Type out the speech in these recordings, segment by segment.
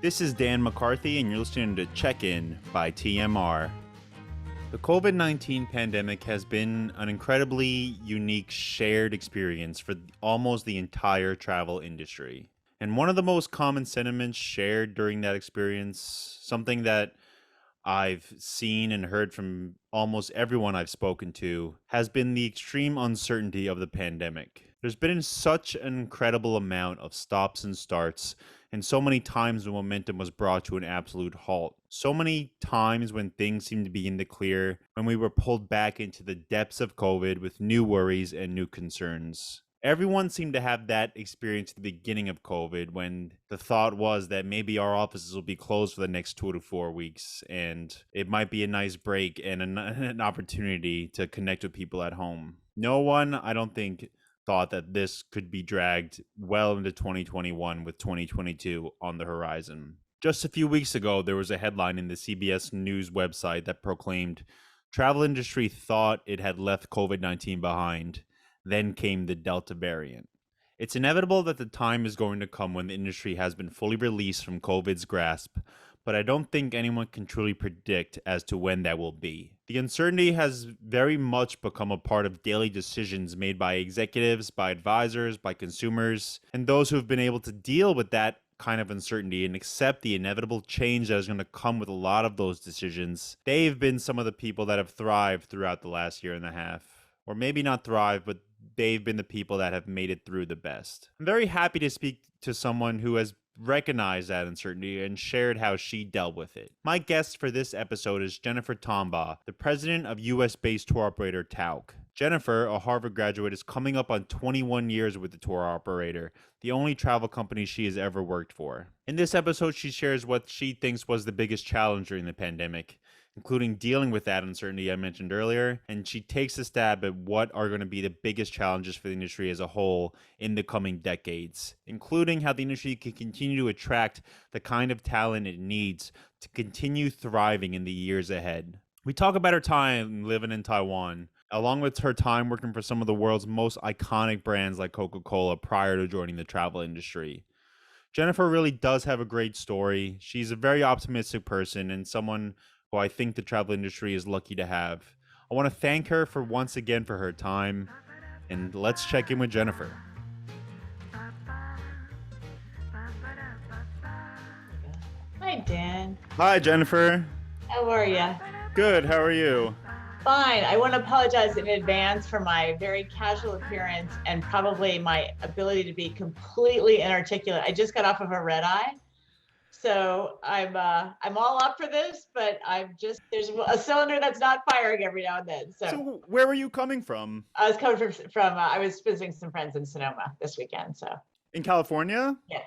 This is Dan McCarthy, and you're listening to Check-In by TMR. The COVID-19 pandemic has been an incredibly unique shared experience for almost the entire travel industry. And one of the most common sentiments shared during that experience, something that I've seen and heard from almost everyone I've spoken to, has been the extreme uncertainty of the pandemic. There's been such an incredible amount of stops and starts, and so many times when momentum was brought to an absolute halt. So many times when things seemed to be in the clear, when we were pulled back into the depths of COVID with new worries and new concerns. Everyone seemed to have that experience at the beginning of COVID when the thought was that maybe our offices will be closed for the next 2 to 4 weeks and it might be a nice break and an opportunity to connect with people at home. No one, I don't think, thought that this could be dragged well into 2021 with 2022 on the horizon. Just a few weeks ago, there was a headline in the CBS News website that proclaimed, "Travel industry thought it had left COVID-19 behind. Then came the Delta variant." It's inevitable that the time is going to come when the industry has been fully released from COVID's grasp, but I don't think anyone can truly predict as to when that will be. The uncertainty has very much become a part of daily decisions made by executives, by advisors, by consumers, and those who have been able to deal with that kind of uncertainty and accept the inevitable change that is going to come with a lot of those decisions. They've been some of the people that have thrived throughout the last year and a half. Or maybe not thrive, but they've been the people that have made it through the best. I'm very happy to speak to someone who has recognized that uncertainty and shared how she dealt with it. My guest for this episode is Jennifer Tombaugh, the president of US-based tour operator Tauck. Jennifer, a Harvard graduate, is coming up on 21 years with the tour operator, the only travel company she has ever worked for. In this episode, she shares what she thinks was the biggest challenge during the pandemic, including dealing with that uncertainty I mentioned earlier, and she takes a stab at what are going to be the biggest challenges for the industry as a whole in the coming decades, including how the industry can continue to attract the kind of talent it needs to continue thriving in the years ahead. We talk about her time living in Taiwan, along with her time working for some of the world's most iconic brands like Coca-Cola prior to joining the travel industry. Jennifer really does have a great story. She's a very optimistic person and someone who I think the travel industry is lucky to have. I want to thank her for once again for her time, and let's check in with Jennifer. Hi, Dan. Hi, Jennifer. How are you? Good. How are you? Fine. I want to apologize in advance for my very casual appearance and probably my ability to be completely inarticulate. I just got off of a red eye. So I'm all up for this, but there's a cylinder that's not firing every now and then. So where were you coming from? I was coming from I was visiting some friends in Sonoma this weekend. So in California? Yeah.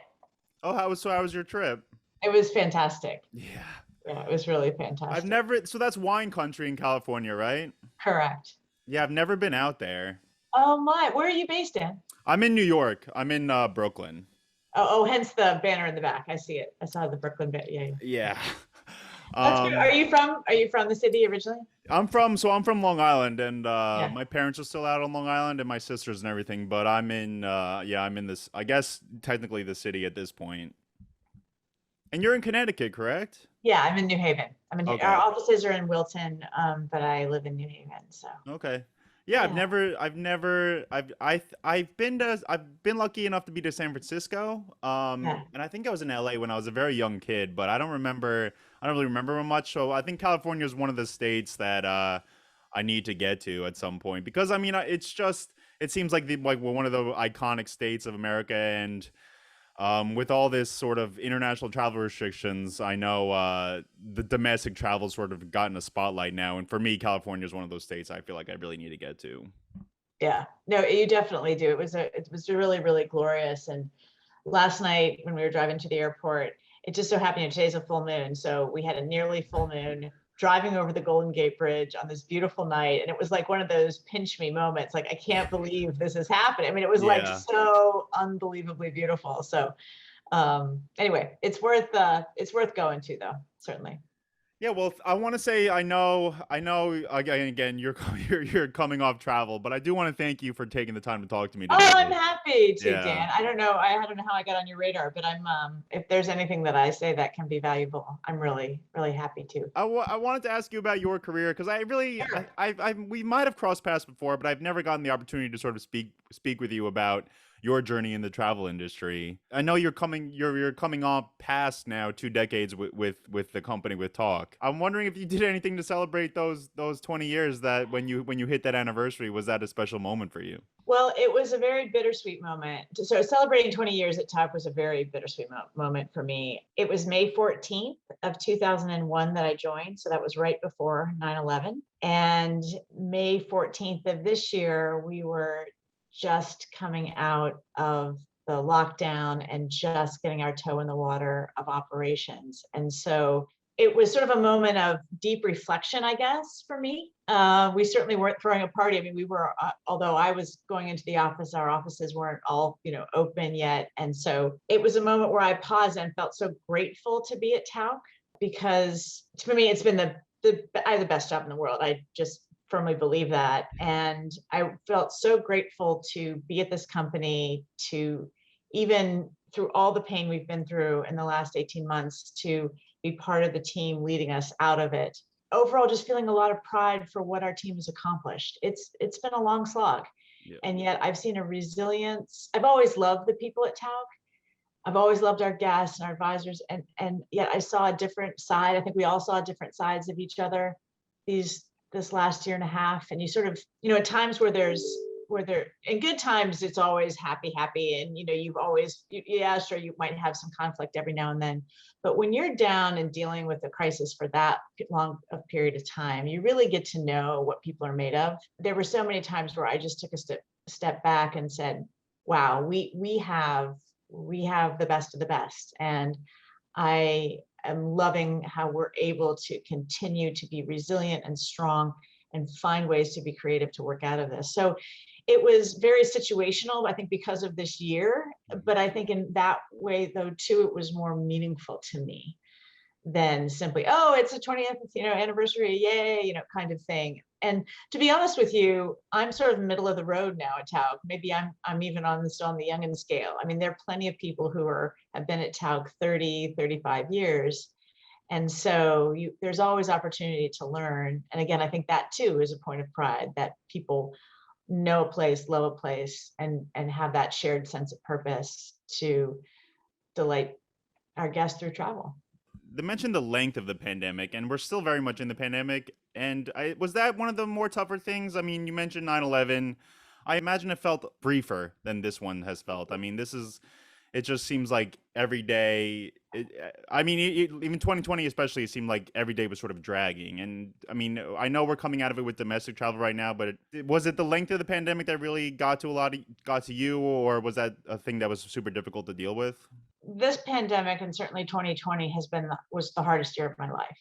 Oh, how was your trip? It was fantastic. Yeah. Yeah, it was really fantastic. So that's wine country in California, right? Correct. Yeah, I've never been out there. Oh my, where are you based in? I'm in New York. I'm in Brooklyn. Oh, hence the banner in the back. I see it. I saw the Brooklyn banner. Yeah. Yeah. That's good. Are you from the city originally? I'm from Long Island, and my parents are still out on Long Island, and my sisters and everything. But I'm in this, I guess, technically the city at this point. And you're in Connecticut, correct? Yeah, I'm in New Haven. Okay. Our offices are in Wilton, but I live in New Haven. So. Okay. Yeah, I've been lucky enough to be to San Francisco. And I think I was in LA when I was a very young kid, but I don't really remember much. So I think California is one of the states that I need to get to at some point because it seems like we're one of the iconic states of America, and with all this sort of international travel restrictions, I know the domestic travel sort of gotten a spotlight now. And for me, California is one of those states I feel like I really need to get to. Yeah, no, you definitely do. It was really, really glorious. And last night when we were driving to the airport, it just so happened today's a full moon. So we had a nearly full moon driving over the Golden Gate Bridge on this beautiful night. And it was like one of those pinch me moments. Like, I can't believe this is happening. I mean, it was like so unbelievably beautiful. So anyway, it's worth going to though, certainly. Yeah, well, I want to say I know. Again, you're you're coming off travel, but I do want to thank you for taking the time to talk to me Oh, I'm today. happy to, Yeah. Dan. I don't know how I got on your radar, but if there's anything that I say that can be valuable, I'm really, really happy to. I wanted to ask you about your career because I really, Sure. we might have crossed paths before, but I've never gotten the opportunity to sort of speak with you about your journey in the travel industry. I know you're coming off past now 2 decades with the company with Talk. I'm wondering if you did anything to celebrate those 20 years that when you hit that anniversary, was that a special moment for you? Well, it was a very bittersweet moment. So celebrating 20 years at Tauck was a very bittersweet moment for me. It was May 14th of 2001 that I joined. So that was right before 9/11. And May 14th of this year, we were just coming out of the lockdown and just getting our toe in the water of operations. And so it was sort of a moment of deep reflection, I guess, for me. We certainly weren't throwing a party. I mean, we were, although I was going into the office, our offices weren't all, open yet. And so it was a moment where I paused and felt so grateful to be at Tauck because for me, it's been I have the best job in the world. I just firmly believe that. And I felt so grateful to be at this company, to even through all the pain we've been through in the last 18 months, to be part of the team leading us out of it. Overall, just feeling a lot of pride for what our team has accomplished. It's been a long slog, Yeah. and yet I've seen a resilience. I've always loved the people at Tauck. I've always loved our guests and our advisors, and yet I saw a different side. I think we all saw different sides of each other this last year and a half. And you sort of, at times where there in good times, it's always happy, and you've always, yeah, sure, you might have some conflict every now and then, but when you're down and dealing with a crisis for that long a period of time, you really get to know what people are made of. There were so many times where I just took a step back and said, wow, we have the best of the best. And I am loving how we're able to continue to be resilient and strong and find ways to be creative to work out of this. So it was very situational, I think, because of this year. Mhm. But I think in that way, though, too, it was more meaningful to me than simply, oh, it's the 20th, anniversary, yay, kind of thing. And to be honest with you, I'm sort of middle of the road now at Tauck. Maybe I'm even on the youngin scale. I mean, there are plenty of people who have been at Tauck 30, 35 years. And so there's always opportunity to learn. And again, I think that too is a point of pride, that people know a place, love a place, and have that shared sense of purpose to delight our guests through travel. They mentioned the length of the pandemic, and we're still very much in the pandemic. And was that one of the more tougher things? I mean, you mentioned 9/11. I imagine it felt briefer than this one has felt. I mean, it just seems like every day. I mean, even 2020, especially, it seemed like every day was sort of dragging. And I mean, I know we're coming out of it with domestic travel right now, but was it the length of the pandemic that really got to you, or was that a thing that was super difficult to deal with? This pandemic, and certainly 2020, was the hardest year of my life,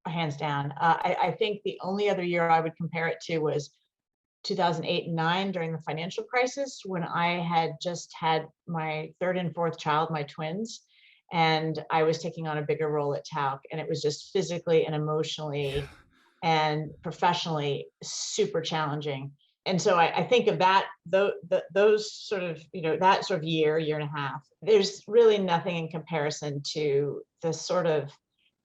hands down. I think the only other year I would compare it to was 2008 and 9 during the financial crisis, when I had just had my third and fourth child, my twins, and I was taking on a bigger role at Tauck, and it was just physically and emotionally and professionally super challenging. And so I think of that, those sort of, that sort of year and a half, there's really nothing in comparison to the sort of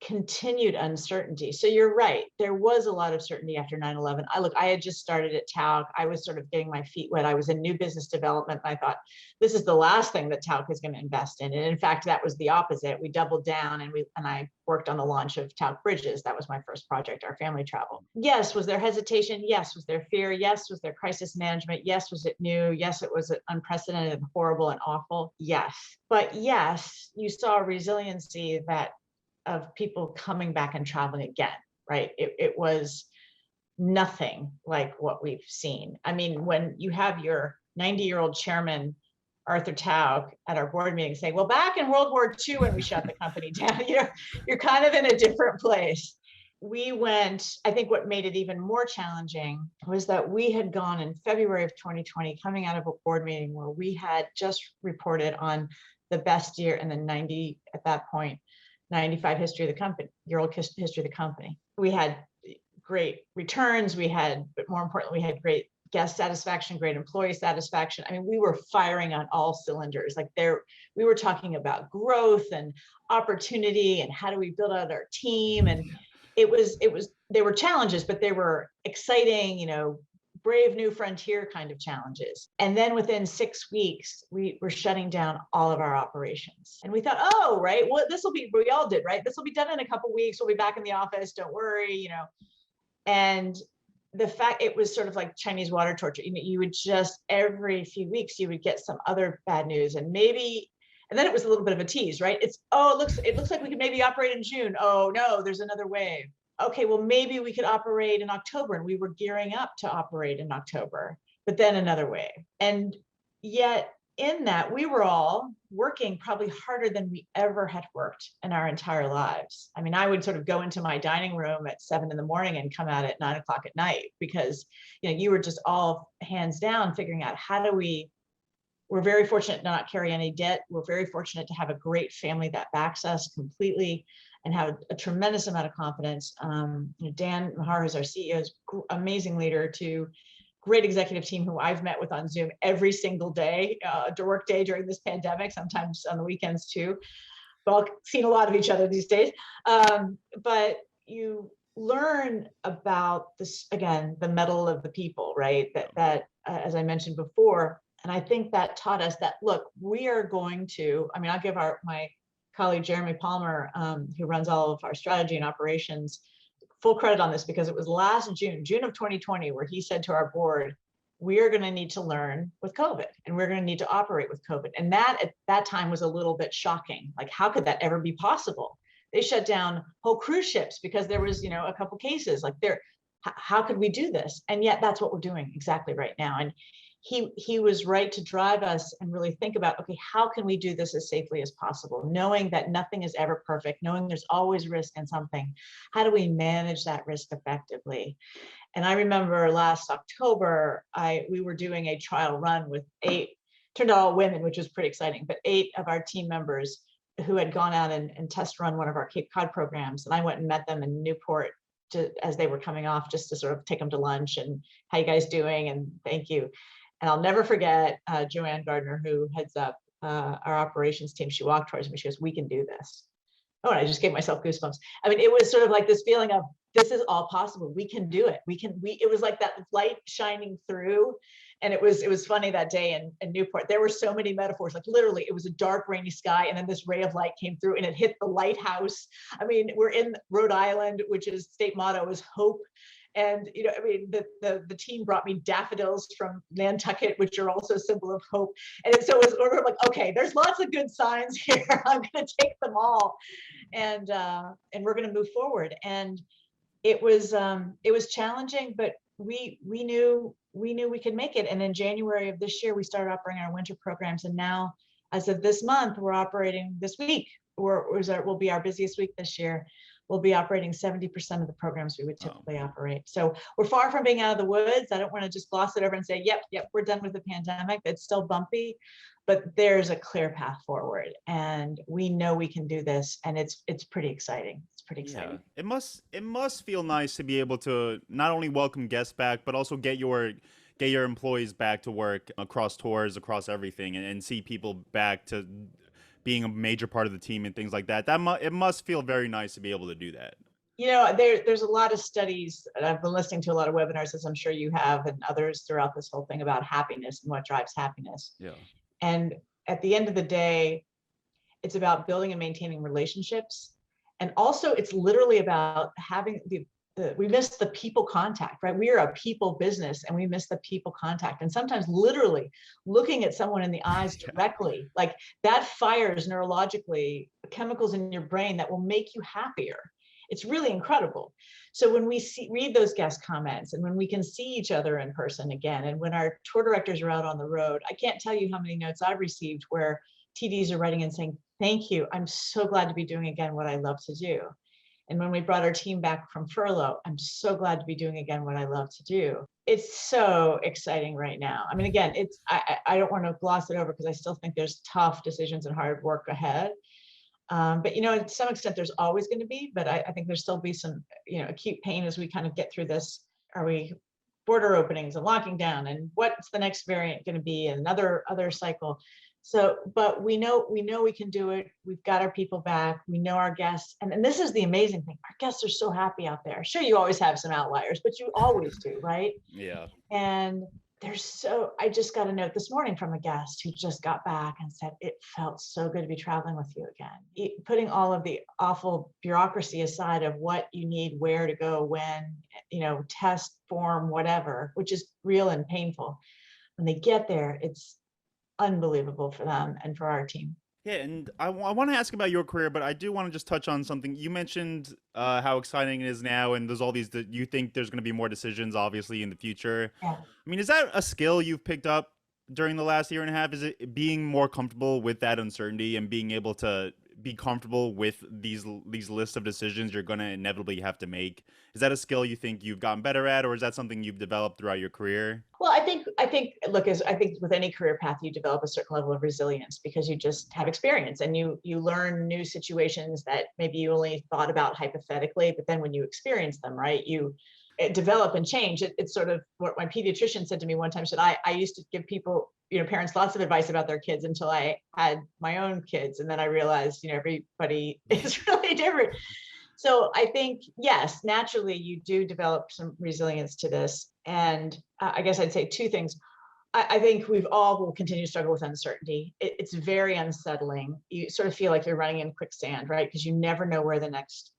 continued uncertainty. So you're right. There was a lot of certainty after 9/11. I had just started at Tauck. I was sort of getting my feet wet. I was in new business development. And I thought, this is the last thing that Tauck is going to invest in. And in fact, that was the opposite. We doubled down, and I worked on the launch of Tauck Bridges. That was my first project, our family travel. Yes, was there hesitation? Yes. Was there fear? Yes. Was there crisis management? Yes. Was it new? Yes. It was unprecedented and horrible and awful. Yes. But yes, you saw a resiliency of people coming back and traveling again, right? It was nothing like what we've seen. I mean, when you have your 90-year-old chairman, Arthur Tauck, at our board meeting saying, well, back in World War II, when we shut the company down, you're kind of in a different place. I think what made it even more challenging was that we had gone in February of 2020, coming out of a board meeting where we had just reported on the best year in the 90, at that point, 95 history of the company, year-old history of the company. We had great returns. But more importantly, we had great guest satisfaction, great employee satisfaction. I mean, we were firing on all cylinders. We were talking about growth and opportunity and how do we build out our team. And there were challenges, but they were exciting, brave new frontier kind of challenges. And then within 6 weeks, we were shutting down all of our operations. And we thought, oh, right, well, we all did, right? This will be done in a couple of weeks. We'll be back in the office. Don't worry, And the fact it was sort of like Chinese water torture. You would just every few weeks you would get some other bad news, and then it was a little bit of a tease, right? It looks like we could maybe operate in June. Oh no, there's another wave. Okay, well maybe we could operate in October, and we were gearing up to operate in October, but then another wave. And yet in that, we were all working probably harder than we ever had worked in our entire lives. I mean, I would sort of go into my dining room at 7 a.m. and come out at 9 o'clock at night, because you were just all hands down figuring out we're very fortunate to not carry any debt. We're very fortunate to have a great family that backs us completely and have a tremendous amount of confidence. Dan Mahar, who's our CEO, is amazing leader, to great executive team who I've met with on Zoom every single day, work day during this pandemic, sometimes on the weekends too. We've all seen a lot of each other these days. But you learn about this, again, the mettle of the people, right? That as I mentioned before, and I think that taught us that, look, we are going to, I'll give my colleague, Jeremy Palmer, who runs all of our strategy and operations, full credit on this, because it was last June of 2020, where he said to our board, we are going to need to learn with COVID, and we're going to need to operate with COVID. And that at that time was a little bit shocking. Like, how could that ever be possible? They shut down whole cruise ships because there was, a couple cases. How could we do this? And yet that's what we're doing exactly right now. And he was right to drive us and really think about, okay, how can we do this as safely as possible? Knowing that nothing is ever perfect, knowing there's always risk in something. How do we manage that risk effectively? And I remember last October, we were doing a trial run with 8, turned out all women, which was pretty exciting, but 8 of our team members who had gone out and test run one of our Cape Cod programs. And I went and met them in Newport as they were coming off, just to sort of take them to lunch and how you guys doing and thank you. And I'll never forget Joanne Gardner, who heads up our operations team. She walked towards me. She goes, "We can do this." Oh, and I just gave myself goosebumps. I mean, it was sort of like this feeling of, this is all possible. We can do it. It was like that light shining through. And it was funny that day in Newport. There were so many metaphors. Like, literally, it was a dark, rainy sky, and then this ray of light came through and it hit the lighthouse. I mean, we're in Rhode Island, which is state motto is hope. And, the team brought me daffodils from Nantucket, which are also a symbol of hope. And so we're like, okay, there's lots of good signs here. I'm going to take them all. And we're going to move forward. And it was challenging, but we knew we could make it. And in January of this year, we started operating our winter programs. And now, as of this month, we're operating this week, will be our busiest week this year. We'll be operating 70% of the programs we would typically operate. So we're far from being out of the woods. I don't want to just gloss it over and say, yep, we're done with the pandemic. It's still bumpy, but there's a clear path forward, and we know we can do this. And it's pretty exciting. It's pretty exciting. Yeah. It must feel nice to be able to not only welcome guests back, but also get your employees back to work across tours, across everything, and see people back to being a major part of the team and things like that. It must feel very nice to be able to do that. There's a lot of studies, and I've been listening to a lot of webinars, as I'm sure you have, and others throughout this whole thing, about happiness and what drives happiness. Yeah. And at the end of the day, it's about building and maintaining relationships. And also it's literally about having we miss the people contact, right? We are a people business, and we miss the people contact. And sometimes literally looking at someone in the eyes directly, like that fires neurologically chemicals in your brain that will make you happier. It's really incredible. So when we read those guest comments, and when we can see each other in person again, and when our tour directors are out on the road, I can't tell you how many notes I've received where TDs are writing and saying, "Thank you. I'm so glad to be doing again what I love to do." And when we brought our team back from furlough, "I'm so glad to be doing again what I love to do." It's so exciting right now. I mean, again, I don't want to gloss it over, because I still think there's tough decisions and hard work ahead. But to some extent, there's always going to be. But I think there's still be some acute pain as we kind of get through this. Are we border openings and locking down, and what's the next variant going to be, and another cycle? So, but we can do it. We've got our people back. We know our guests, and this is the amazing thing. Our guests are so happy out there. Sure, you always have some outliers, but you always do, right? Yeah. And I just got a note this morning from a guest who just got back and said it felt so good to be traveling with you again. Putting all of the awful bureaucracy aside of what you need, where to go, when, test, form, whatever, which is real and painful. When they get there, it's unbelievable for them and for our team. Yeah, and I want to ask about your career, but I do want to just touch on something. You mentioned how exciting it is now, and there's all these that you think there's going to be more decisions, obviously, in the future. Yeah. I mean, is that a skill you've picked up during the last year and a half? Is it being more comfortable with that uncertainty and being able to be comfortable with these lists of decisions you're going to inevitably have to make? Is that a skill you think you've gotten better at, or is that something you've developed throughout your career? Well, look, I think with any career path, you develop a certain level of resilience because you just have experience and you learn new situations that maybe you only thought about hypothetically, but then when you experience them, right, you develop and change. It's sort of what my pediatrician said to me one time. Said I used to give people, parents, lots of advice about their kids until I had my own kids, and then I realized, everybody is really different. So I think, yes, naturally you do develop some resilience to this. And I guess I'd say two things. I think we've all will continue to struggle with uncertainty. It's very unsettling. You sort of feel like you're running in quicksand, right? Because you never know where the next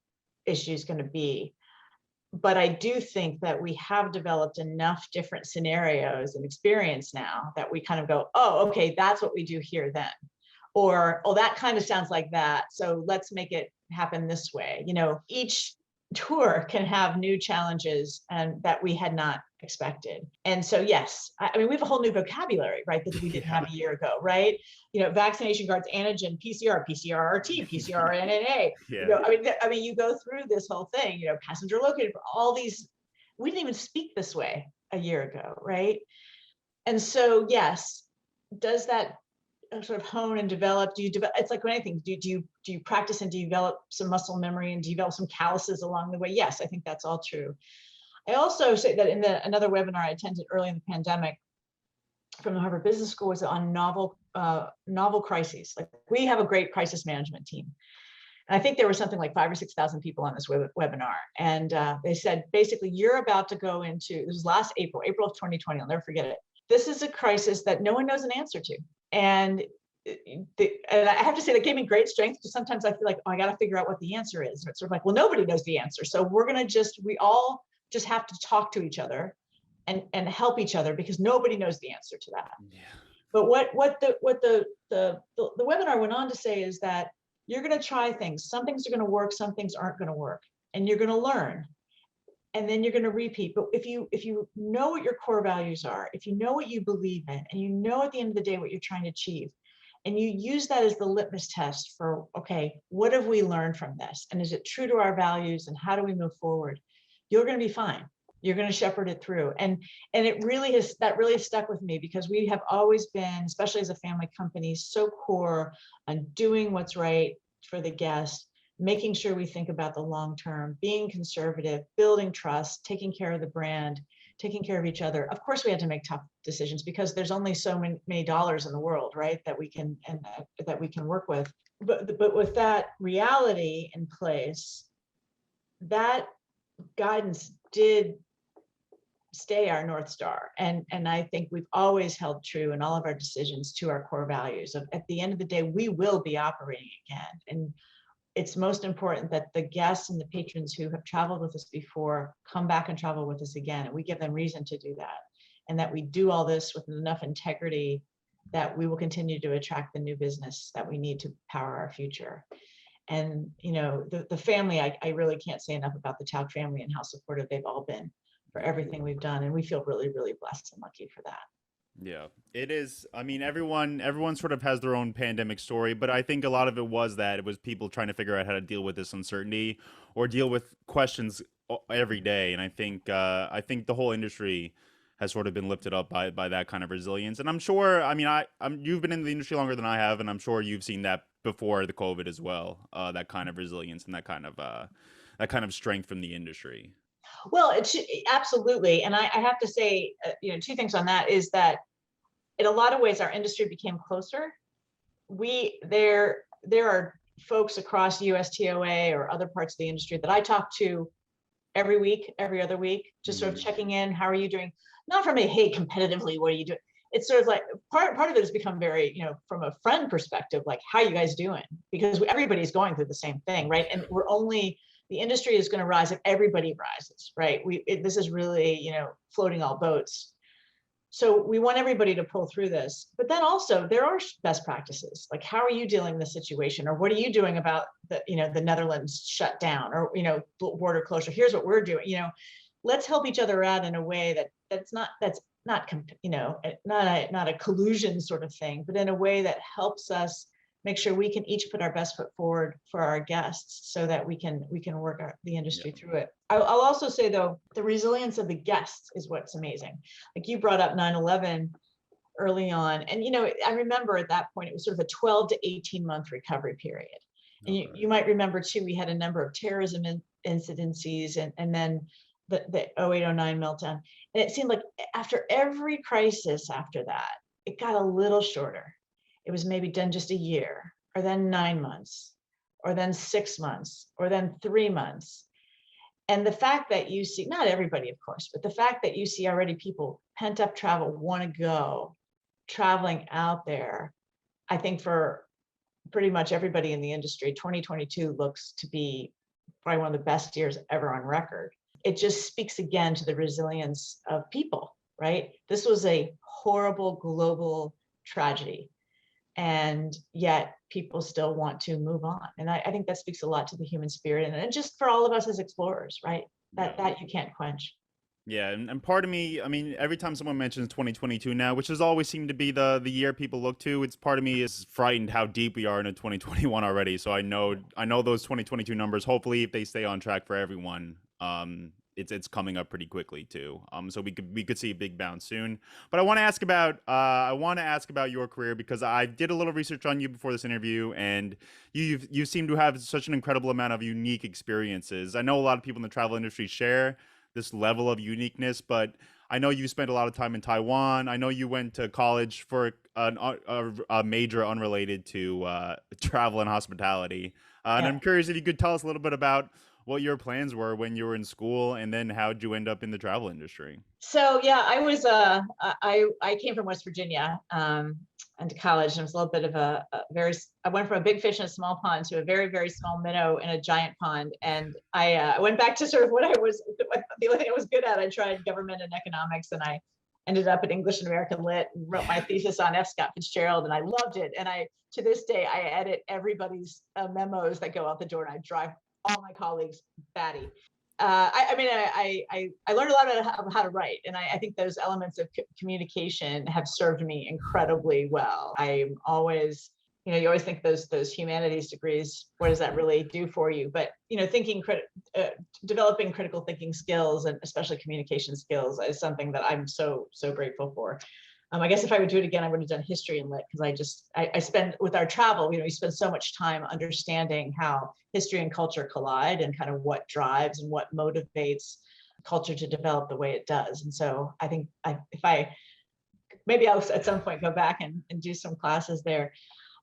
issue is going to be. But I do think that we have developed enough different scenarios and experience now that we kind of go, oh, okay, that's what we do here then. Or, oh, that kind of sounds like that. So let's make it happen this way. Each tour can have new challenges and that we had not expected. And so, yes, I mean, we have a whole new vocabulary, right, that we didn't have a year ago, right? Vaccination cards, antigen, PCR, PCR-RT, PCR-NNA. Yeah. I mean, you go through this whole thing, passenger located, all these, we didn't even speak this way a year ago, right? And so, yes, does that sort of hone and develop? Do you develop? It's like anything. Do you practice and develop some muscle memory and develop some calluses along the way? Yes, I think that's all true. I also say that in another webinar I attended early in the pandemic from the Harvard Business School was on novel crises. Like, we have a great crisis management team. And I think there was something like 5,000 or 6,000 people on this webinar. And they said, basically, you're about to go into, this was last April of 2020, I'll never forget it. This is a crisis that no one knows an answer to. And I have to say that gave me great strength, because sometimes I feel like, oh, I got to figure out what the answer is. It's sort of like, well, nobody knows the answer. So we all just have to talk to each other and help each other, because nobody knows the answer to that. Yeah. But what the webinar went on to say is that you're going to try things. Some things are going to work, some things aren't going to work, and you're going to learn. And then you're going to repeat. But if you know what your core values are, if you know what you believe in, and you know at the end of the day what you're trying to achieve, and you use that as the litmus test for, okay, what have we learned from this? And is it true to our values? And how do we move forward? You're going to be fine. You're going to shepherd it through. And it really has stuck with me, because we have always been, especially as a family company, so core on doing what's right for the guest, making sure we think about the long term, being conservative, building trust, taking care of the brand, taking care of each other. Of course, we had to make tough decisions, because there's only so many dollars in the world, right, that we can work with. But with that reality in place, that guidance did stay our North Star. And I think we've always held true in all of our decisions to our core values of, at the end of the day, we will be operating again. And it's most important that the guests and the patrons who have traveled with us before come back and travel with us again. And we give them reason to do that. And that we do all this with enough integrity that we will continue to attract the new business that we need to power our future. And, the family, I really can't say enough about the Tauck family and how supportive they've all been for everything we've done. And we feel really, really blessed and lucky for that. Yeah, it is. I mean, everyone sort of has their own pandemic story, but I think a lot of it was people trying to figure out how to deal with this uncertainty or deal with questions every day. And I think the whole industry has sort of been lifted up by that kind of resilience. And I'm sure, I mean, you've been in the industry longer than I have, and I'm sure you've seen that before the COVID as well. That kind of resilience and that kind of strength from the industry. Well, absolutely. And I have to say, two things on that is that in a lot of ways, our industry became closer. There are folks across USTOA or other parts of the industry that I talk to every week, every other week, just sort of checking in. How are you doing? Not from a, hey, competitively, what are you doing? It's sort of like part of it has become very, from a friend perspective, like, how are you guys doing? Because everybody's going through the same thing, right? And the industry is going to rise if everybody rises, right? This is really, floating all boats. So we want everybody to pull through this, but then also there are best practices. Like, how are you dealing with the situation, or what are you doing about the Netherlands shut down, or border closure? Here's what we're doing. Let's help each other out in a way that's not not a collusion sort of thing, but in a way that helps us make sure we can each put our best foot forward for our guests, so that we can work the industry through it. I'll also say, though, the resilience of the guests is what's amazing. Like, you brought up 9/11 early on, and I remember at that point it was sort of a 12 to 18 month recovery period. And you might remember too, we had a number of terrorism incidences, and then the 0809 meltdown. And it seemed like after every crisis after that, it got a little shorter. It was maybe done just a year, or then 9 months, or then 6 months, or then 3 months. And the fact that you see, not everybody, of course, but the fact that you see already people pent up travel, want to go traveling out there, I think for pretty much everybody in the industry, 2022 looks to be probably one of the best years ever on record. It just speaks again to the resilience of people, right? This was a horrible global tragedy, and yet people still want to move on. And I think that speaks a lot to the human spirit, and just for all of us as explorers, right? That you can't quench. Yeah, and part of me, I mean, every time someone mentions 2022 now, which has always seemed to be the year people look to, it's part of me is frightened how deep we are into 2021 already. So I know those 2022 numbers. Hopefully, if they stay on track for everyone, it's coming up pretty quickly too. So we could see a big bounce soon. But I want to ask about your career, because I did a little research on you before this interview, and you seem to have such an incredible amount of unique experiences. I know a lot of people in the travel industry share this level of uniqueness, but I know you spent a lot of time in Taiwan. I know you went to college for a major unrelated to travel and hospitality. And I'm curious if you could tell us a little bit about what your plans were when you were in school, and then how'd you end up in the travel industry? So yeah, I came from West Virginia, and to college, and it was a little bit of I went from a big fish in a small pond to a very, very small minnow in a giant pond. And I went back to sort of the only thing I was good at. I tried government and economics, and I ended up at English and American Lit and wrote my thesis on F. Scott Fitzgerald, and I loved it. And to this day, I edit everybody's memos that go out the door, and I drive all my colleagues batty. I learned a lot about how to write, and I think those elements of communication have served me incredibly well. I'm always, you always think those humanities degrees, what does that really do for you? But developing critical thinking skills, and especially communication skills, is something that I'm so grateful for. I guess if I would do it again, I would have done history and lit, because I spend with our travel, we spend so much time understanding how history and culture collide, and kind of what drives and what motivates culture to develop the way it does. And so I think maybe I'll at some point go back and do some classes there.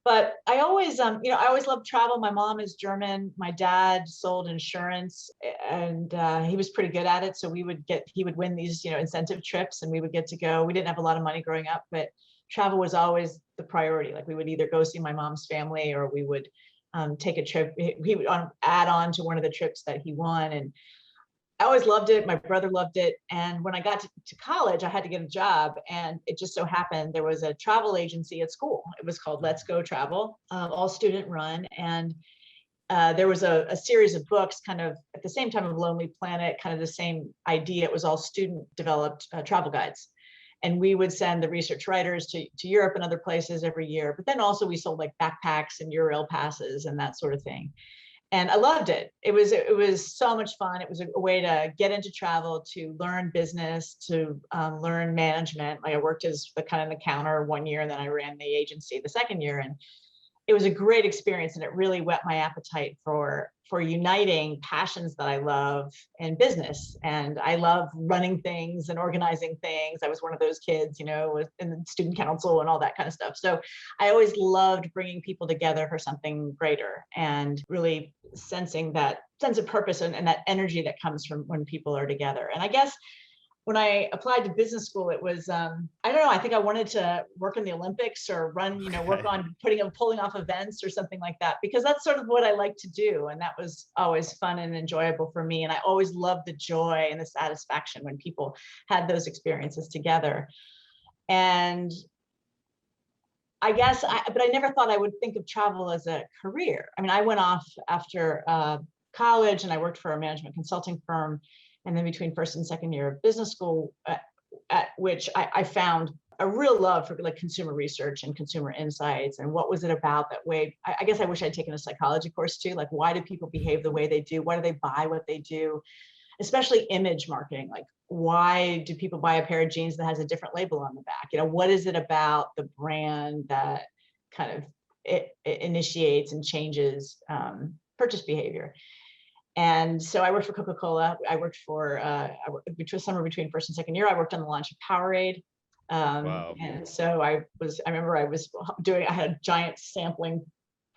But I always, I always loved travel. My mom is German. My dad sold insurance, and he was pretty good at it. So he would win these, incentive trips, and we would get to go. We didn't have a lot of money growing up, but travel was always the priority. Like, we would either go see my mom's family, or we would take a trip. He would add on to one of the trips that he won. And I always loved it. My brother loved it. And when I got to college, I had to get a job. And it just so happened there was a travel agency at school. It was called Let's Go Travel, all student run. And there was a series of books kind of at the same time of Lonely Planet, kind of the same idea. It was all student developed travel guides. And we would send the research writers to Europe and other places every year. But then also we sold like backpacks and Eurail passes and that sort of thing. And I loved it. It was so much fun. It was a way to get into travel, to learn business, to learn management. Like I worked as the kind of the counter 1 year, and then I ran the agency the second year, and it was a great experience, and it really whet my appetite for uniting passions that I love in business. And I love running things and organizing things. I was one of those kids, in the student council and all that kind of stuff. So I always loved bringing people together for something greater, and really sensing that sense of purpose, and that energy that comes from when people are together. And I guess when I applied to business school, it was, I don't know, I think I wanted to work in the Olympics, or run, work Okay. on pulling off events or something like that, because that's sort of what I like to do. And that was always fun and enjoyable for me. And I always loved the joy and the satisfaction when people had those experiences together. And but I never thought I would think of travel as a career. I mean, I went off after college, and I worked for a management consulting firm. And then between first and second year of business school, at which I found a real love for like consumer research and consumer insights, and what was it about that way. I guess I wish I'd taken a psychology course too. Like, why do people behave the way they do? Why do they buy what they do? Especially image marketing. Like, why do people buy a pair of jeans that has a different label on the back? What is it about the brand that kind of it initiates and changes purchase behavior? And so I worked for Coca-Cola. I worked between summer between first and second year. I worked on the launch of Powerade. Wow. And so I remember I had a giant sampling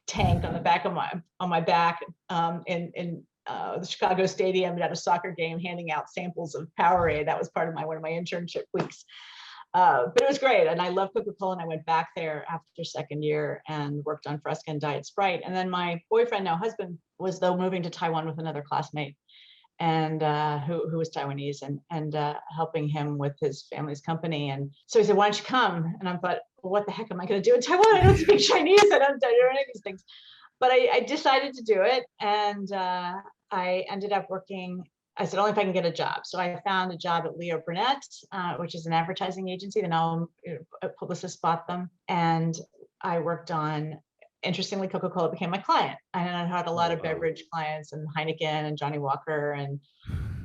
tank on the back of my back, in the Chicago Stadium at a soccer game, handing out samples of Powerade. That was part of one of my internship weeks. But it was great. And I love Coca-Cola. And I went back there after second year and worked on Fresca and Diet Sprite. And then my boyfriend, now husband, was though moving to Taiwan with another classmate, and who was Taiwanese, and helping him with his family's company. And so he said, "Why don't you come?" And I thought, well, what the heck am I going to do in Taiwan? I don't speak Chinese. I don't do any of these things. But I decided to do it. And I ended up working. I said, only if I can get a job. So I found a job at Leo Burnett, which is an advertising agency. The now Publicis bought them. And I worked on, interestingly, Coca-Cola became my client. And I had a Oh, lot of wow. beverage clients, and Heineken and Johnny Walker. And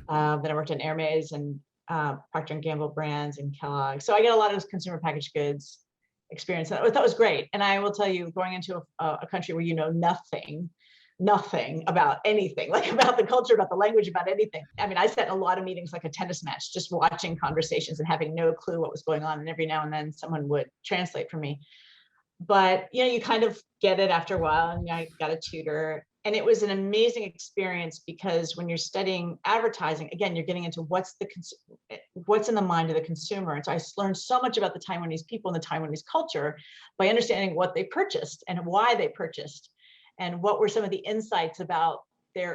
then I worked on Hermes and Procter & Gamble brands and Kellogg. So I get a lot of consumer packaged goods experience. And I thought it was great. And I will tell you, going into a country where you know nothing about anything, like about the culture, about the language, about anything. I mean, I sat in a lot of meetings like a tennis match, just watching conversations and having no clue what was going on. And every now and then someone would translate for me. But you kind of get it after a while, and I got a tutor. And it was an amazing experience, because when you're studying advertising, again, you're getting into what's in the mind of the consumer. And so I learned so much about the Taiwanese people and the Taiwanese culture by understanding what they purchased and why they purchased, and what were some of the insights about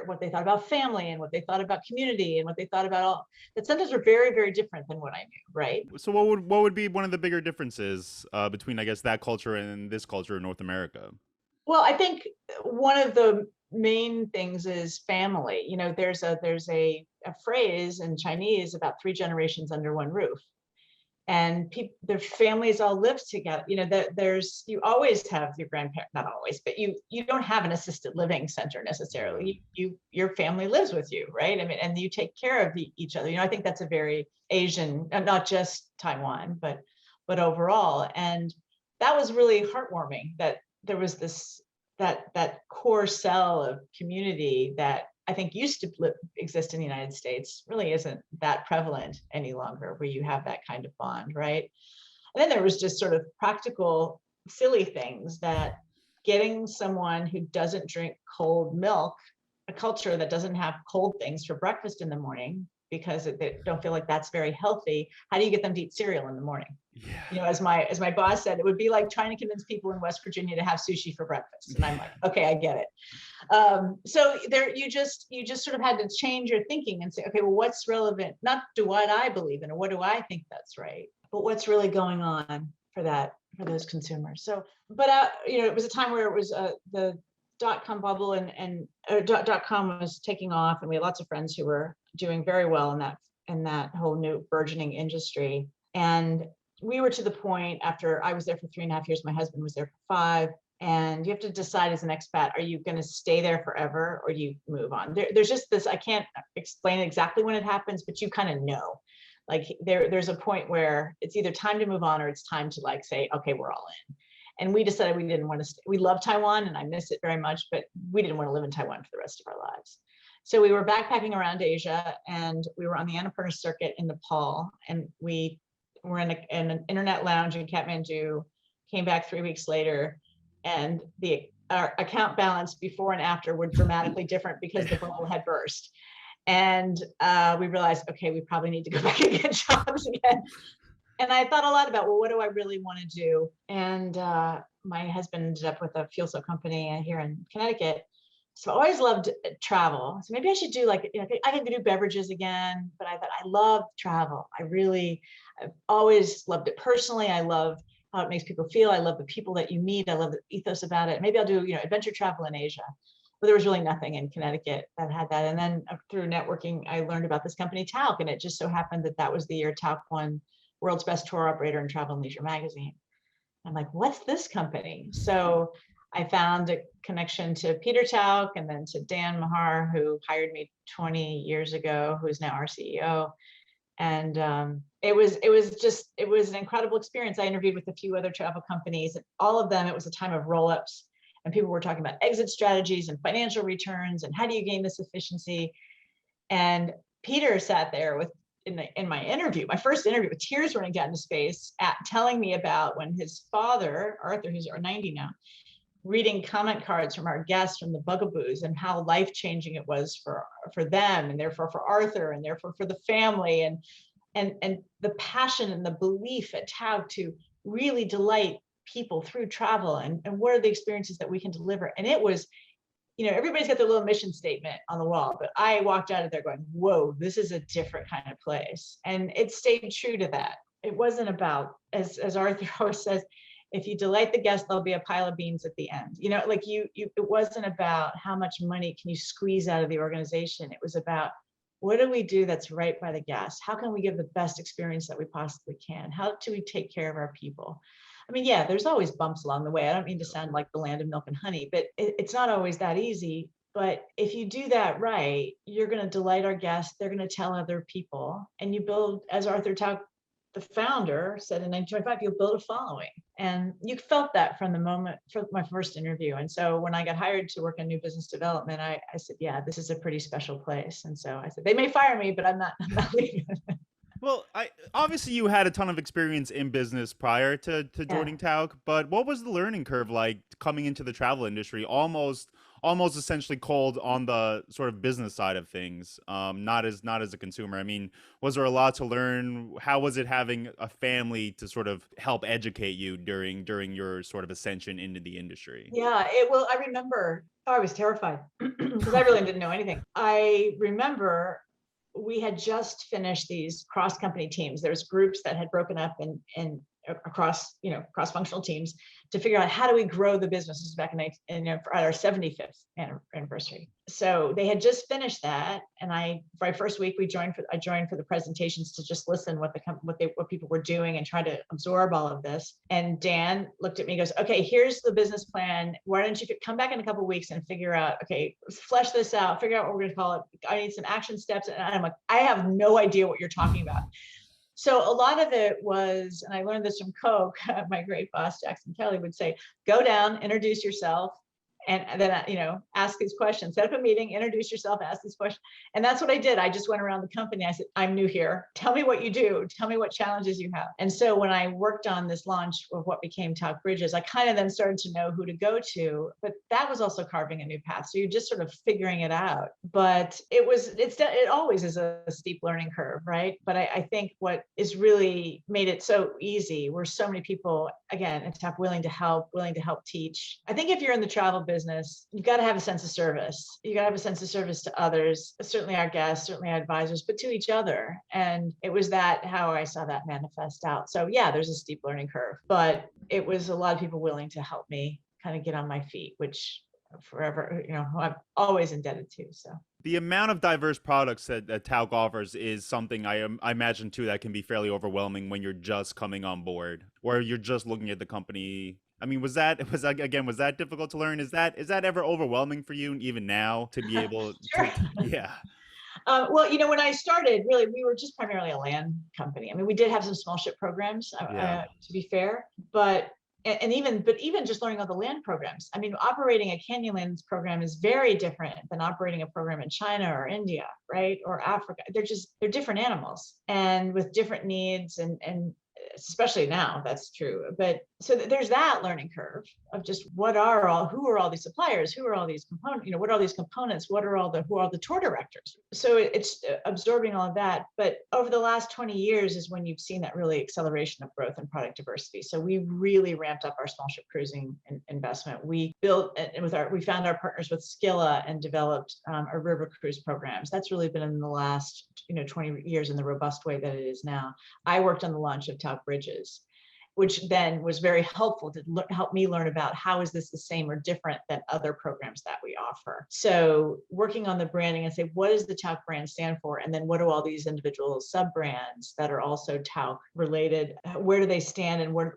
what they thought about family, and what they thought about community, and what they thought about all that sometimes were very, very different than what I knew, right? So what would be one of the bigger differences between, I guess, that culture and this culture in North America? Well, I think one of the main things is family. There's a phrase in Chinese about 3 generations under one roof. And their families all live together. You always have your grandparents, not always, but you don't have an assisted living center Yeah. necessarily. Your family lives with you, right? I mean, and you take care of each other. I think that's a very Asian, not just Taiwan, but overall. And that was really heartwarming, that there was that core cell of community that I think used to exist in the United States, really isn't that prevalent any longer, where you have that kind of bond, right? And then there was just sort of practical, silly things, that getting someone who doesn't drink cold milk, a culture that doesn't have cold things for breakfast in the morning, because they don't feel like that's very healthy. How do you get them to eat cereal in the morning? Yeah. As my boss said, it would be like trying to convince people in West Virginia to have sushi for breakfast. And I'm like, okay, I get it. So you just sort of had to change your thinking and say, okay, well, what's relevant? Not to what I believe in or what do I think that's right, but what's really going on for those consumers. So, but it was a time where it was the .com bubble, and .com was taking off, and we had lots of friends who were doing very well in that whole new burgeoning industry. And we were to the point, after I was there for 3.5 years, my husband was there for 5. And you have to decide as an expat, are you going to stay there forever or do you move on? There's just this, I can't explain exactly when it happens, but you kind of know. Like there's a point where it's either time to move on or it's time to like say, okay, we're all in. And we decided we didn't want to stay. We love Taiwan and I miss it very much, but we didn't want to live in Taiwan for the rest of our lives. So we were backpacking around Asia and we were on the Annapurna circuit in Nepal, and we were in an internet lounge in Kathmandu, came back 3 weeks later, and our account balance before and after were dramatically different because the bubble had burst. And we realized, okay, we probably need to go back and get jobs again. And I thought a lot about, well, what do I really want to do? And my husband ended up with a fuel cell company here in Connecticut. So I always loved travel. So maybe I should do like, I can do beverages again, but I thought I love travel. I've always loved it personally. I love how it makes people feel. I love the people that you meet. I love the ethos about it. Maybe I'll do, adventure travel in Asia. But there was really nothing in Connecticut that had that. And then through networking, I learned about this company, Tauck, and it just so happened that was the year Tauck won World's Best Tour Operator in Travel and Leisure magazine. I'm like, what's this company? So I found a connection to Peter Tauck and then to Dan Mahar, who hired me 20 years ago, who is now our CEO. And it was an incredible experience. I interviewed with a few other travel companies, and all of them, it was a time of roll-ups, and people were talking about exit strategies and financial returns and how do you gain this efficiency. And Peter sat there in my interview, my first interview, with tears running down his face, telling me about when his father, Arthur, who's 90 now, reading comment cards from our guests from the Bugaboos and how life-changing it was for them, and therefore for Arthur, and therefore for the family, and the passion and the belief at Tauck to really delight people through travel, and what are the experiences that we can deliver. And it was, everybody's got their little mission statement on the wall, but I walked out of there going, whoa, this is a different kind of place. And it stayed true to that. It wasn't about, as Arthur always says, if you delight the guest, there'll be a pile of beans at the end. It wasn't about how much money can you squeeze out of the organization. It was about, what do we do that's right by the guest? How can we give the best experience that we possibly can? How do we take care of our people? I mean, yeah, there's always bumps along the way. I don't mean to sound like the land of milk and honey, but it's not always that easy. But if you do that right, you're going to delight our guests. They're going to tell other people, and you build, as Arthur Tauck, the founder, said in 1925, you'll build a following. And you felt that from the moment, from my first interview. And so when I got hired to work on new business development, I said, yeah, this is a pretty special place. And so I said, they may fire me, but I'm not leaving. Well, obviously you had a ton of experience in business prior to joining Tauck, but what was the learning curve like coming into the travel industry, almost essentially cold on the sort of business side of things, not as a consumer? I mean, was there a lot to learn? How was it having a family to sort of help educate you during your sort of ascension into the industry? Yeah, I remember, I was terrified because I really didn't know anything. I remember we had just finished these cross-company teams. There's groups that had broken up in across, cross-functional teams to figure out how do we grow the businesses back in at our 75th anniversary. So they had just finished that, and for my first week I joined for the presentations to just listen what people were doing and try to absorb all of this. And Dan looked at me and goes, okay, here's the business plan. Why don't you come back in a couple of weeks and figure out, okay, flesh this out, figure out what we're going to call it. I need some action steps. And I'm like, I have no idea what you're talking about. So a lot of it was, and I learned this from Coca, my great boss, Jackson Kelly, would say, go down, introduce yourself, and then, ask these questions, set up a meeting, introduce yourself, ask these questions. And that's what I did. I just went around the company. I said, I'm new here. Tell me what you do. Tell me what challenges you have. And so when I worked on this launch of what became Tauck Bridges, I kind of then started to know who to go to, but that was also carving a new path. So you're just sort of figuring it out. But it always is a steep learning curve, right? But I think what is really made it so easy were so many people, again, at Tauck, willing to help teach. I think if you're in the travel business, you've got to have a sense of service. You got to have a sense of service to others, certainly our guests, certainly our advisors, but to each other. And it was how I saw that manifest out. So yeah, there's a steep learning curve, but it was a lot of people willing to help me kind of get on my feet, which forever, I'm always indebted to. So the amount of diverse products that Tauck offers is something I imagine too that can be fairly overwhelming when you're just coming on board, or you're just looking at the company I mean, was that difficult to learn? Is that ever overwhelming for you even now to be able Sure. yeah. Well, when I started, really, we were just primarily a land company. I mean, we did have some small ship programs, Yeah. to be fair, but even just learning all the land programs. I mean, operating a Canyonlands program is very different than operating a program in China or India, right, or Africa. They're different animals and with different needs, and especially now that's true. But so there's that learning curve of just who are all these suppliers, who are all these components, what are all these components, who are the tour directors. So it's absorbing all of that. But over the last 20 years is when you've seen that really acceleration of growth and product diversity. So we really ramped up our small ship cruising investment. We built we found our partners with Skilla and developed our river cruise programs. That's really been in the last 20 years in the robust way that it is now. I worked on the launch of Tauck Bridges, which then was very helpful to help me learn about how is this the same or different than other programs that we offer. So working on the branding and say, what does the Tauck brand stand for? And then what do all these individual sub-brands that are also Tauck related, where do they stand, and what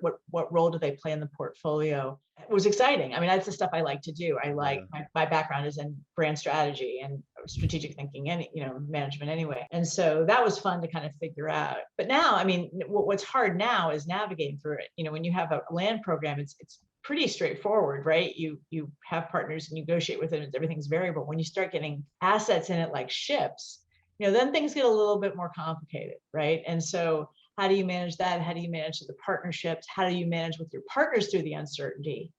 role do they play in the portfolio? It was exciting. I mean, that's the stuff I like to do. I like, Yeah. my background is in brand strategy and strategic thinking, and management anyway. And so that was fun to kind of figure out. But now, I mean, what's hard now is navigating through it. When you have a land program, it's pretty straightforward, right? You have partners and negotiate with them. Everything's variable. When you start getting assets in it like ships, then things get a little bit more complicated, right? And so how do you manage that? How do you manage the partnerships? How do you manage with your partners through the uncertainty?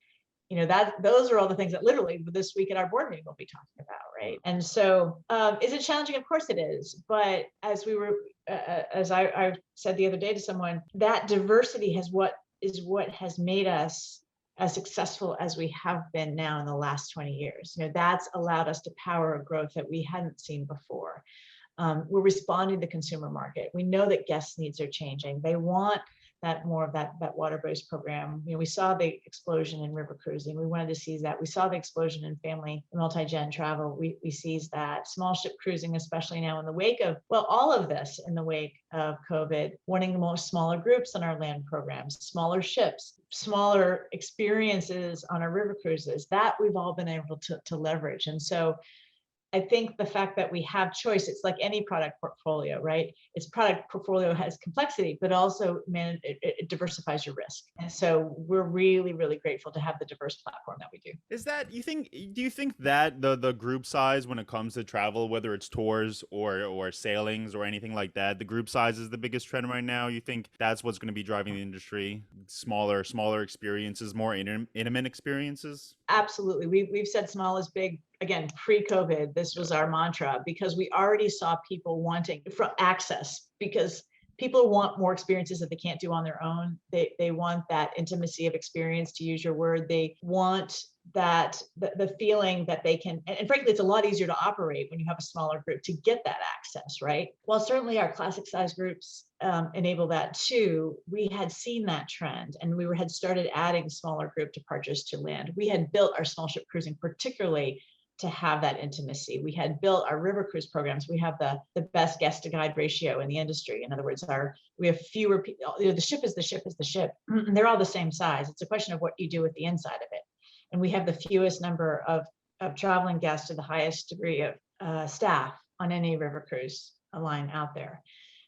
Those are all the things that literally this week at our board meeting we'll be talking about, right? And so is it challenging? Of course it is. But as I said the other day to someone, that diversity is what has made us as successful as we have been now in the last 20 years. That's allowed us to power a growth that we hadn't seen before. We're responding to the consumer market. We know that guests' needs are changing. They want more of that water-based program. We saw the explosion in river cruising. We wanted to seize that. We saw the explosion in family multi-gen travel. We seized that. Small ship cruising, especially now in the wake of, all of this in the wake of COVID, wanting the most smaller groups on our land programs, smaller ships, smaller experiences on our river cruises, that we've all been able to leverage. And so I think the fact that we have choice, it's like any product portfolio, right? Its product portfolio has complexity, but also it diversifies your risk. And so we're really, really grateful to have the diverse platform that we do. Do you think that the group size when it comes to travel, whether it's tours or sailings or anything like that, the group size is the biggest trend right now? You think that's what's going to be driving the industry? Smaller experiences, more intimate experiences? Absolutely. We've said small is big. Again, pre-COVID, this was our mantra, because we already saw people wanting from access, because people want more experiences that they can't do on their own. They want that intimacy of experience, to use your word. They want that the feeling that they can, and frankly, it's a lot easier to operate when you have a smaller group to get that access, right? While certainly our classic size groups enable that too, we had seen that trend, and we had started adding smaller group departures to land. We had built our small ship cruising particularly to have that intimacy. We had built our river cruise programs. We have the best guest to guide ratio in the industry. In other words, we have fewer people. The ship is the ship is the ship. They're all the same size. It's a question of what you do with the inside of it. And we have the fewest number of traveling guests to the highest degree of staff on any river cruise line out there.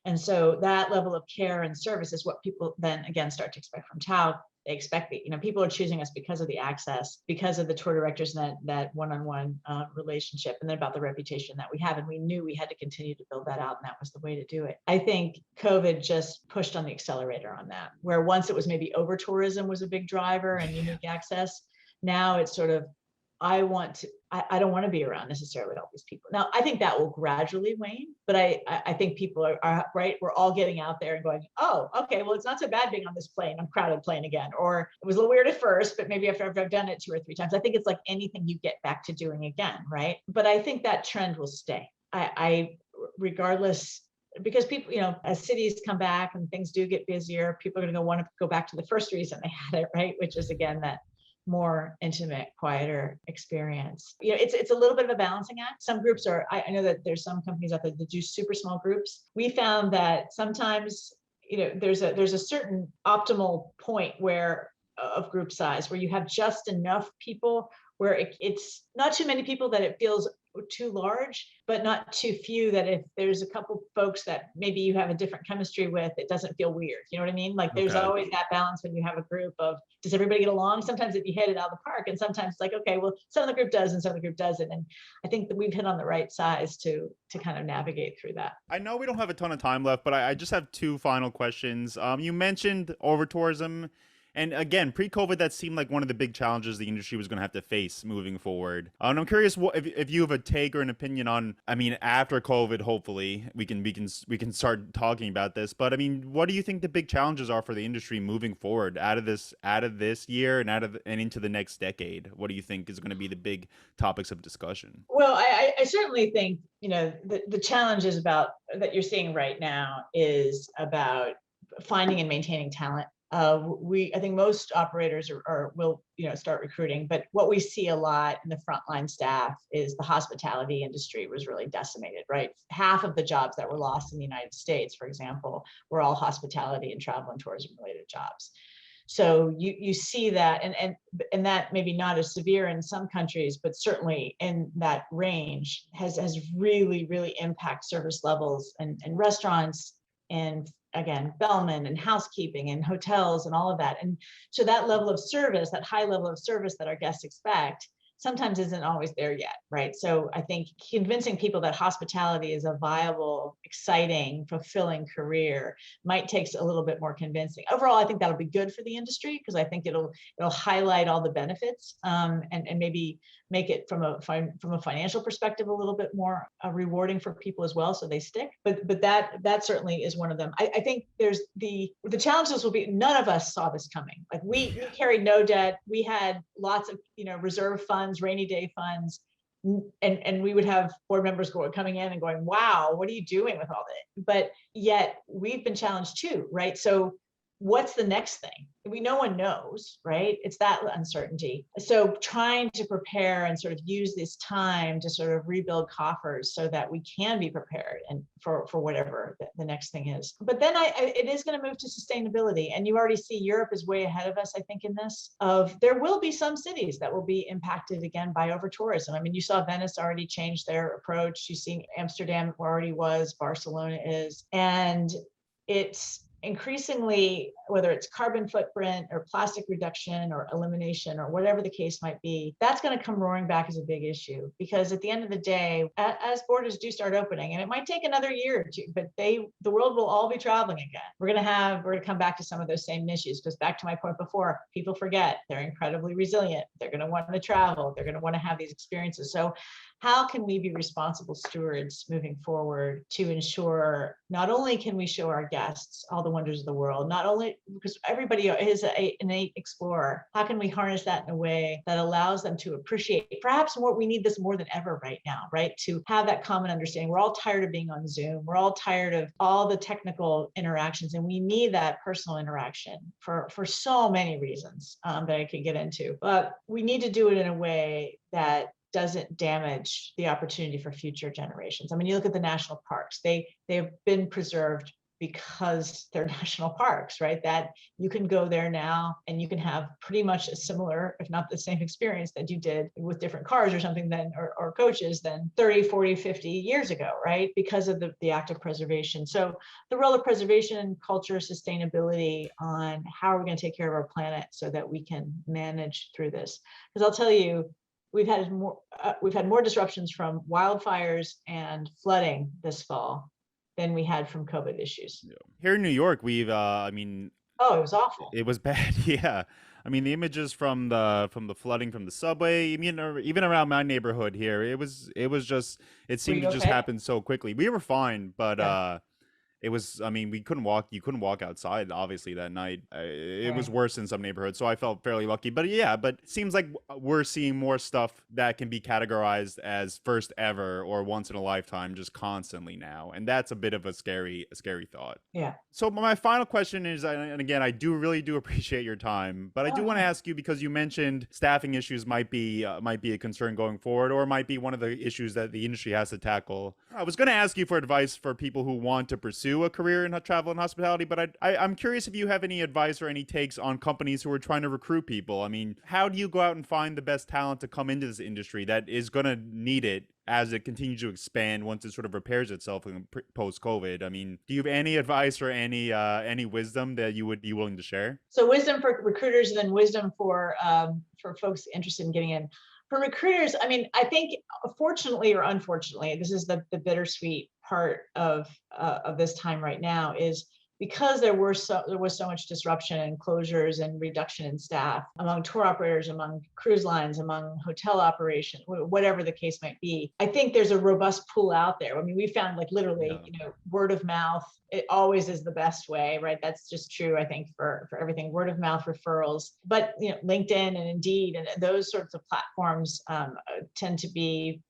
And so that level of care and service is what people then again start to expect from Tauck. They expect people are choosing us because of the access, because of the tour directors, and that one-on-one relationship, and then about the reputation that we have. And we knew we had to continue to build that out, and that was the way to do it. I think COVID just pushed on the accelerator on that, where once it was maybe over tourism was a big driver and unique access. Now it's sort of, I don't want to be around necessarily all these people. Now, I think that will gradually wane, but I think people are right. We're all getting out there and going, oh, okay, well, it's not so bad being on this plane, on crowded plane again. Or it was a little weird at first, but maybe after I've done it 2 or 3 times, I think it's like anything you get back to doing again, right? But I think that trend will stay. Regardless, because people, as cities come back and things do get busier, people are going to want to go back to the first reason they had it, right? Which is, again, that more intimate, quieter experience. It's a little bit of a balancing act. Some groups are, I know that there's some companies out there that do super small groups. We found that sometimes, there's a certain optimal point where of group size where you have just enough people where it's not too many people that it feels too large, but not too few that if there's a couple folks that maybe you have a different chemistry with, it doesn't feel weird. You know what I mean? Like there's Okay. always that balance when you have a group of, does everybody get along? Sometimes if you hit it out of the park, and sometimes it's like, okay, well, some of the group does and some of the group doesn't. And I think that we've hit on the right size to kind of navigate through that. I know we don't have a ton of time left, but I just have two final questions. You mentioned over tourism. And again, pre-COVID, that seemed like one of the big challenges the industry was going to have to face moving forward. And I'm curious, if you have a take or an opinion on. I mean, after COVID, hopefully we can start talking about this. But I mean, what do you think the big challenges are for the industry moving forward out of this year and and into the next decade? What do you think is going to be the big topics of discussion? Well, I certainly think, the challenge is about that you're seeing right now is about finding and maintaining talent. I think most operators will, start recruiting, but what we see a lot in the frontline staff is the hospitality industry was really decimated, right? Half of the jobs that were lost in the United States, for example, were all hospitality and travel and tourism related jobs. So you see that, and that maybe not as severe in some countries, but certainly in that range has really impact service levels and restaurants and again bellmen and housekeeping and hotels and all of that. And so that level of service, that high level of service that our guests expect, sometimes isn't always there yet, right? So I think convincing people that hospitality is a viable, exciting, fulfilling career might take a little bit more convincing. Overall, I think that'll be good for the industry because I think it'll highlight all the benefits, and maybe make it from a financial perspective a little bit more rewarding for people as well, so they stick. But that certainly is one of them. I think there's the challenges will be, none of us saw this coming. Like we carried no debt. We had lots of reserve funds, rainy day funds, and we would have board members coming in and going, wow, what are you doing with all that? But yet we've been challenged too, right? So what's the next thing? No one knows, right? It's that uncertainty. So trying to prepare and sort of use this time to sort of rebuild coffers so that we can be prepared and for whatever the next thing is. But then it is going to move to sustainability. And you already see Europe is way ahead of us, I think, in this. There will be some cities that will be impacted again by over tourism. I mean, you saw Venice already change their approach. You see Amsterdam already was, Barcelona is. And it's increasingly, whether it's carbon footprint or plastic reduction or elimination or whatever the case might be, that's going to come roaring back as a big issue. Because at the end of the day, as borders do start opening, and it might take another year or two, but the world will all be traveling again. We're going to come back to some of those same issues. Because back to my point before, people forget they're incredibly resilient. They're going to want to travel. They're going to want to have these experiences. So how can we be responsible stewards moving forward to ensure not only can we show our guests all the wonders of the world, not only because everybody is an innate explorer, how can we harness that in a way that allows them to appreciate perhaps more, we need this more than ever right now, right? To have that common understanding. We're all tired of being on Zoom. We're all tired of all the technical interactions, and we need that personal interaction for so many reasons that I could get into. But we need to do it in a way that doesn't damage the opportunity for future generations. I mean, you look at the national parks, they have been preserved because they're national parks, right? That you can go there now and you can have pretty much a similar, if not the same experience that you did with different cars or something then, or coaches than 30, 40, 50 years ago, right? Because of the act of preservation. So the role of preservation, culture, sustainability on how are we going to take care of our planet so that we can manage through this. Because I'll tell you, we've had more disruptions from wildfires and flooding this fall than we had from COVID issues. Yeah. Here in New York, Oh, it was awful. it was bad. Yeah. I mean, the images from the flooding from the subway, I mean, or even around my neighborhood here, it Were seemed you to just okay? happen so quickly. We were fine, but Yeah. it was, I mean, you couldn't walk outside, obviously, that night. It was Right. worse in some neighborhoods, so I felt fairly lucky. But yeah, but it seems like we're seeing more stuff that can be categorized as first ever or once in a lifetime just constantly now. And that's a bit of a scary thought. Yeah. So my final question is, and again, I really do appreciate your time, but I Oh, do want to yeah. ask you because you mentioned staffing issues might be a concern going forward, or might be one of the issues that the industry has to tackle. I was going to ask you for advice for people who want to pursue pursue a career in travel and hospitality, but I'm curious if you have any advice or any takes on companies who are trying to recruit people. I mean, how do you go out and find the best talent to come into this industry that is going to need it as it continues to expand once it sort of repairs itself in post COVID? I mean, do you have any advice or any wisdom that you would be willing to share? So wisdom for recruiters, and then wisdom for folks interested in getting in. For recruiters, I mean, I think fortunately or unfortunately, this is the bittersweet part of this time right now, is because there was so much disruption and closures and reduction in staff among tour operators, among cruise lines, among hotel operations, whatever the case might be. I think there's a robust pool out there. I mean, we found like literally, word of mouth, it always is the best way, right? That's just true, I think, for everything, word of mouth referrals. But LinkedIn and Indeed and those sorts of platforms tend to be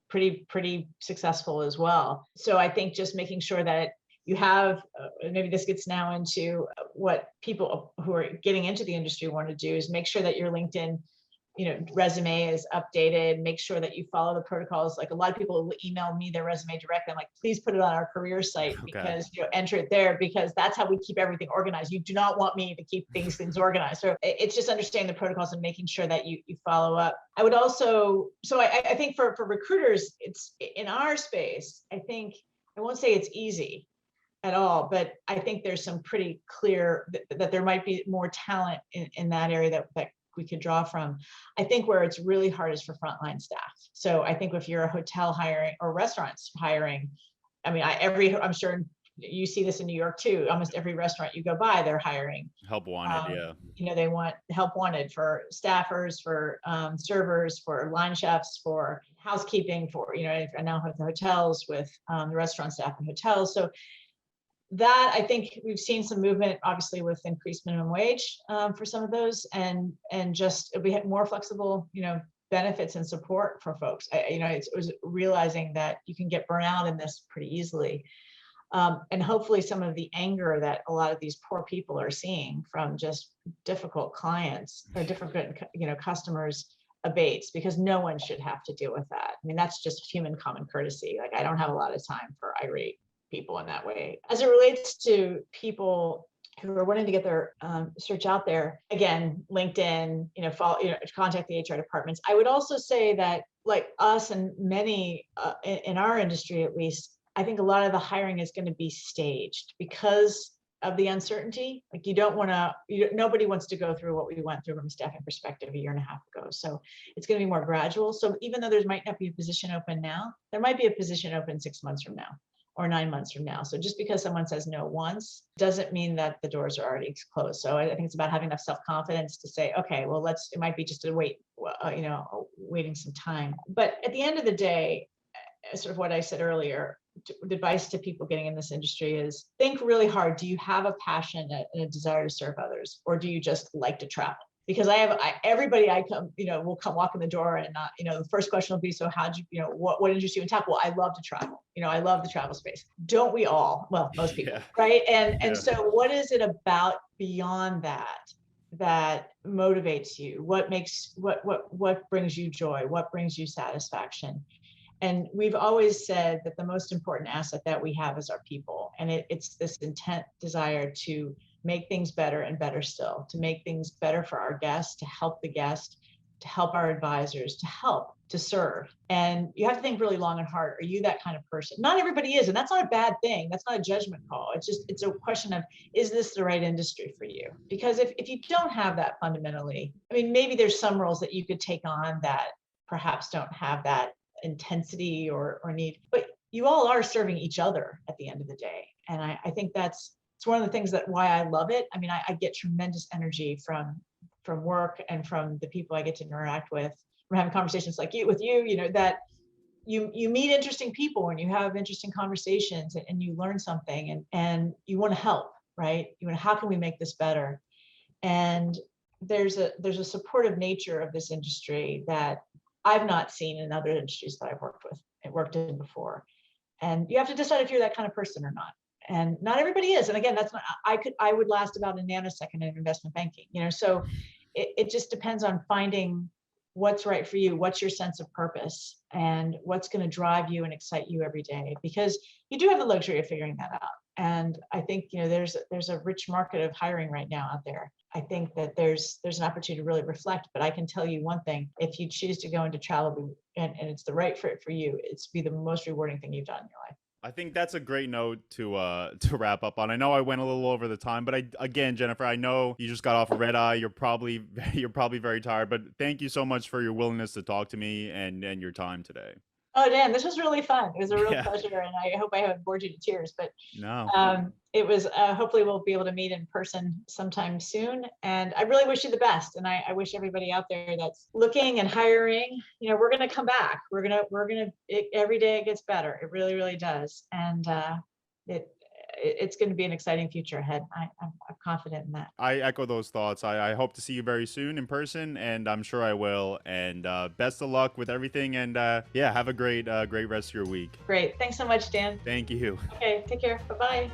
pretty successful as well. So I think just making sure that you have, maybe this gets now into what people who are getting into the industry want to do, is make sure that your LinkedIn, resume is updated. Make sure that you follow the protocols. Like a lot of people will email me their resume directly. I'm like, please put it on our career site, because enter it there, because that's how we keep everything organized. You do not want me to keep things organized. So it's just understanding the protocols and making sure that you follow up. I would also, so I think for recruiters, it's in our space, I think, I won't say it's easy at all, but I think there's some pretty clear that there might be more talent in that area that we could draw from. I think where it's really hard is for frontline staff. So I think if you're a hotel hiring or restaurants hiring, I mean, I'm sure you see this in New York too. Almost every restaurant you go by, they're hiring help wanted. They want help wanted for staffers, for servers, for line chefs, for housekeeping, for and now with the hotels, with the restaurant staff and hotels. So that, I think we've seen some movement, obviously, with increased minimum wage for some of those, and just we had more flexible, benefits and support for folks. It was realizing that you can get burnout in this pretty easily, and hopefully some of the anger that a lot of these poor people are seeing from just difficult clients or difficult, customers abates, because no one should have to deal with that. I mean, that's just human common courtesy. Like, I don't have a lot of time for irate people in that way. As it relates to people who are wanting to get their search out there, again, LinkedIn, follow, contact the HR departments. I would also say that, like us and many in our industry, at least, I think a lot of the hiring is going to be staged because of the uncertainty. Like, nobody wants to go through what we went through from a staffing perspective a year and a half ago. So it's going to be more gradual. So even though there might not be a position open now, there might be a position open 6 months from now or 9 months from now. So just because someone says no once doesn't mean that the doors are already closed. So I think it's about having enough self-confidence to say, okay, well, it might be just a waiting some time. But at the end of the day, sort of what I said earlier, the advice to people getting in this industry is think really hard. Do you have a passion and a desire to serve others, or do you just like to travel? Because everybody I come, will come walk in the door and not, the first question will be, so how'd you, what interests you in travel? Well, I love to travel. I love the travel space. Don't we all? Well, most people, right? And so what is it about beyond that motivates you? What brings you joy? What brings you satisfaction? And we've always said that the most important asset that we have is our people. And it's this intent, desire to make things better and better still, to make things better for our guests, to help the guest, to help our advisors, to serve. And you have to think really long and hard. Are you that kind of person? Not everybody is, and that's not a bad thing. That's not a judgment call. It's a question of, is this the right industry for you? Because if you don't have that fundamentally, I mean, maybe there's some roles that you could take on that perhaps don't have that intensity or need, but you all are serving each other at the end of the day. And I think it's one of the things that why I love it. I mean, I get tremendous energy from work and from the people I get to interact with, from having conversations like with you, that you meet interesting people and you have interesting conversations and you learn something and you want to help, right? How can we make this better? And there's a supportive nature of this industry that I've not seen in other industries that I've worked in before. And you have to decide if you're that kind of person or not. And not everybody is. And again, that's not, I would last about a nanosecond in investment banking, so it just depends on finding what's right for you, what's your sense of purpose, and what's going to drive you and excite you every day, because you do have the luxury of figuring that out. And I think, there's a rich market of hiring right now out there. I think that there's an opportunity to really reflect, but I can tell you one thing: if you choose to go into travel and it's the right fit for you, it's be the most rewarding thing you've done in your life. I think that's a great note to to wrap up on. I know I went a little over the time, but again, Jennifer, I know you just got off a red eye. You're probably very tired, but thank you so much for your willingness to talk to me and your time today. Oh, Dan, this was really fun. It was a real Yeah. pleasure, and I hope I haven't bored you to tears. But No. it was. Hopefully, we'll be able to meet in person sometime soon. And I really wish you the best. And I wish everybody out there that's looking and hiring. We're going to come back. Every day it gets better. It really, really does. And it's going to be an exciting future ahead. I'm confident in that. I echo those thoughts. I hope to see you very soon in person, and I'm sure I will. And best of luck with everything. And yeah, have a great rest of your week. Great. Thanks so much, Dan. Thank you. Okay, take care. Bye bye.